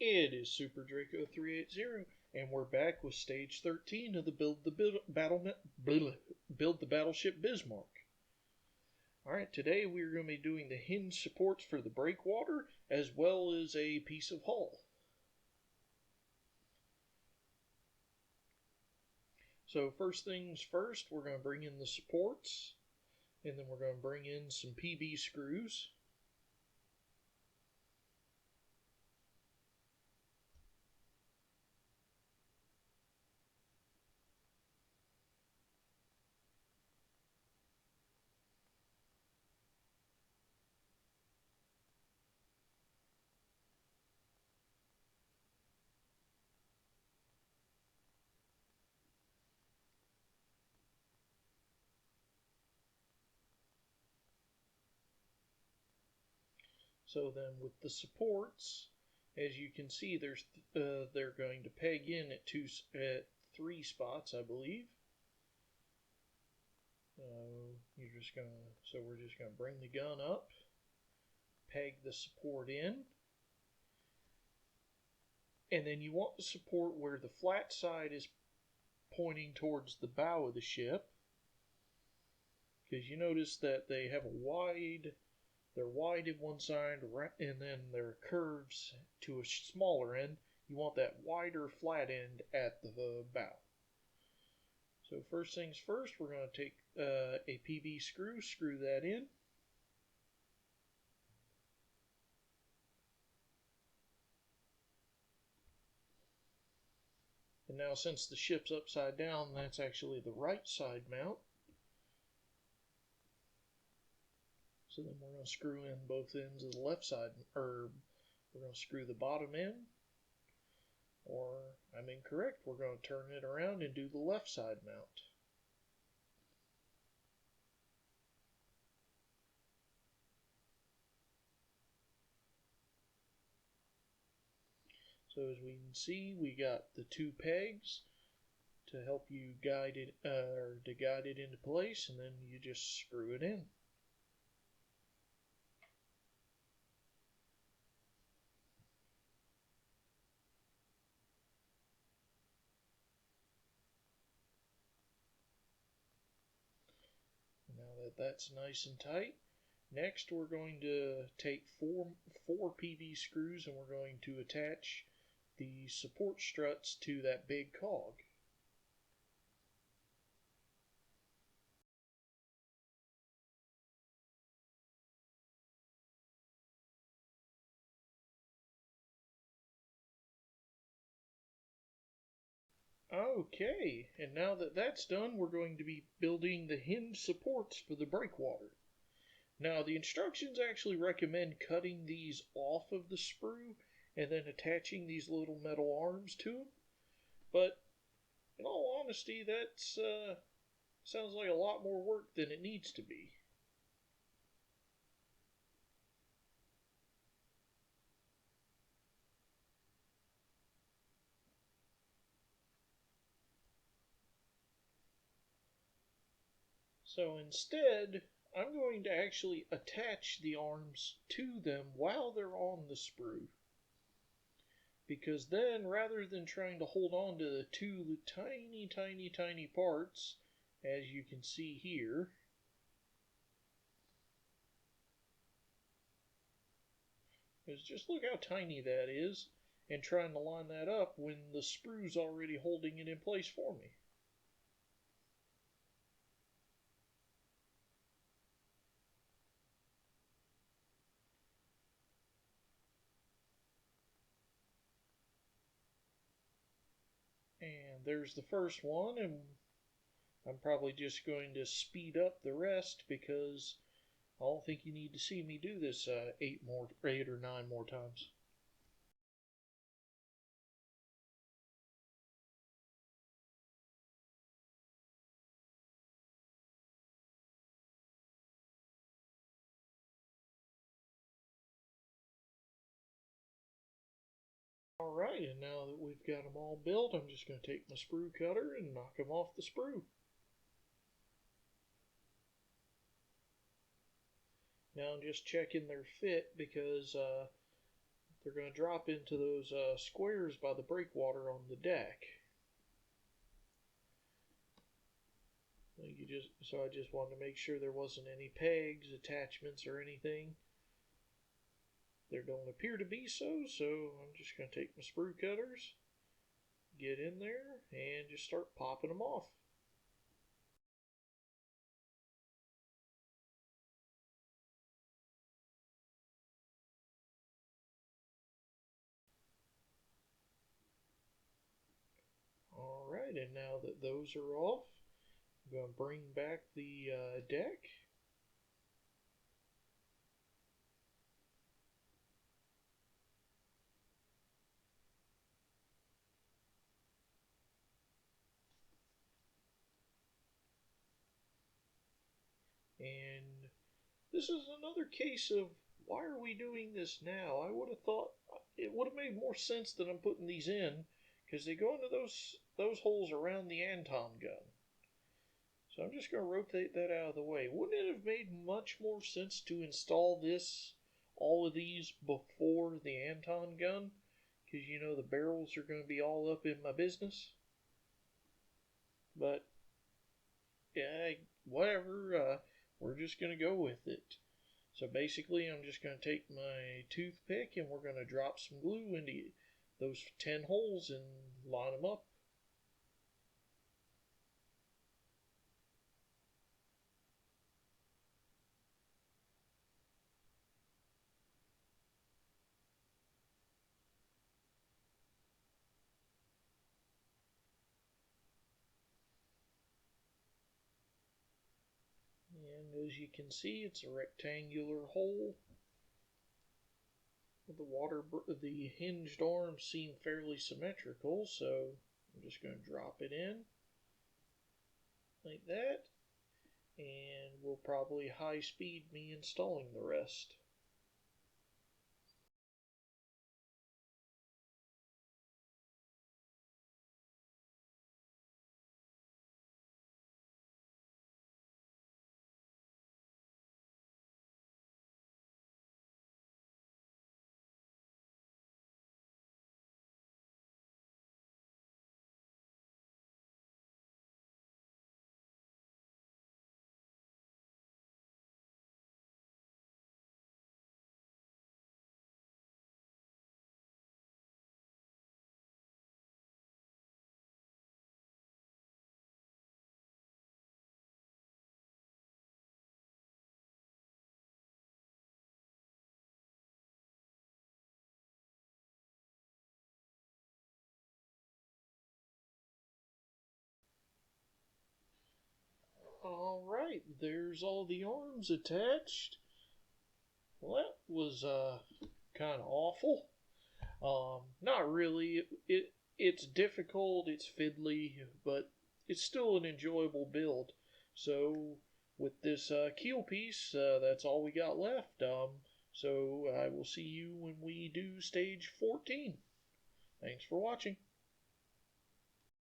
It is Super Draco 380, and we're back with stage 13 of the Build the Battleship Bismarck. Alright, today we're going to be doing the hinge supports for the breakwater as well as a piece of hull. So first things first, we're going to bring in the supports, and then we're going to bring in some PV screws. So then with the supports, as you can see, they're going to peg in at three spots, I believe. So we're just gonna bring the gun up, peg the support in, and then you want the support where the flat side is pointing towards the bow of the ship, because you notice that they're wide at one side, and then there are curves to a smaller end. You want that wider flat end at the bow. So first things first, we're going to take a PV screw that in. And now since the ship's upside down, that's actually the right side mount. So then we're going to screw in both ends of the left side, or we're going to screw the bottom in, or I'm incorrect, we're going to turn it around and do the left side mount. So as we can see, we got the two pegs to help you guide it, to guide it into place, and then you just screw it in. Now that that's nice and tight, next we're going to take four PV screws, and we're going to attach the support struts to that big cog. Okay, and now that that's done, we're going to be building the hinge supports for the breakwater. Now, the instructions actually recommend cutting these off of the sprue and then attaching these little metal arms to them. But in all honesty, that sounds like a lot more work than it needs to be. So instead, I'm going to actually attach the arms to them while they're on the sprue. Because then, rather than trying to hold on to the two tiny parts, as you can see here, just look how tiny that is, and trying to line that up when the sprue's already holding it in place for me. And there's the first one, and I'm probably just going to speed up the rest because I don't think you need to see me do this 8 or 9 more times. Alright, and now that we've got them all built, I'm just going to take my sprue cutter and knock them off the sprue. Now I'm just checking their fit because they're going to drop into those squares by the breakwater on the deck. So I just wanted to make sure there wasn't any pegs, attachments, or anything. There don't appear to be so I'm just going to take my sprue cutters, get in there, and just start popping them off. Alright, and now that those are off, I'm going to bring back the deck. And this is another case of why are we doing this now? I would have thought it would have made more sense that I'm putting these in because they go into those holes around the Anton gun. So I'm just going to rotate that out of the way. Wouldn't it have made much more sense to install all of these before the Anton gun? Because you know the barrels are going to be all up in my business. But yeah, whatever. We're just going to go with it. So basically, I'm just going to take my toothpick and we're going to drop some glue into those 10 holes and line them up. And as you can see, it's a rectangular hole. The hinged arms seem fairly symmetrical, so I'm just going to drop it in like that, and we'll probably high speed me installing the rest. Alright, there's all the arms attached. Well, that was kind of awful. Not really. It's difficult, it's fiddly, but it's still an enjoyable build. So with this keel piece, that's all we got left. So I will see you when we do stage 14. Thanks for watching.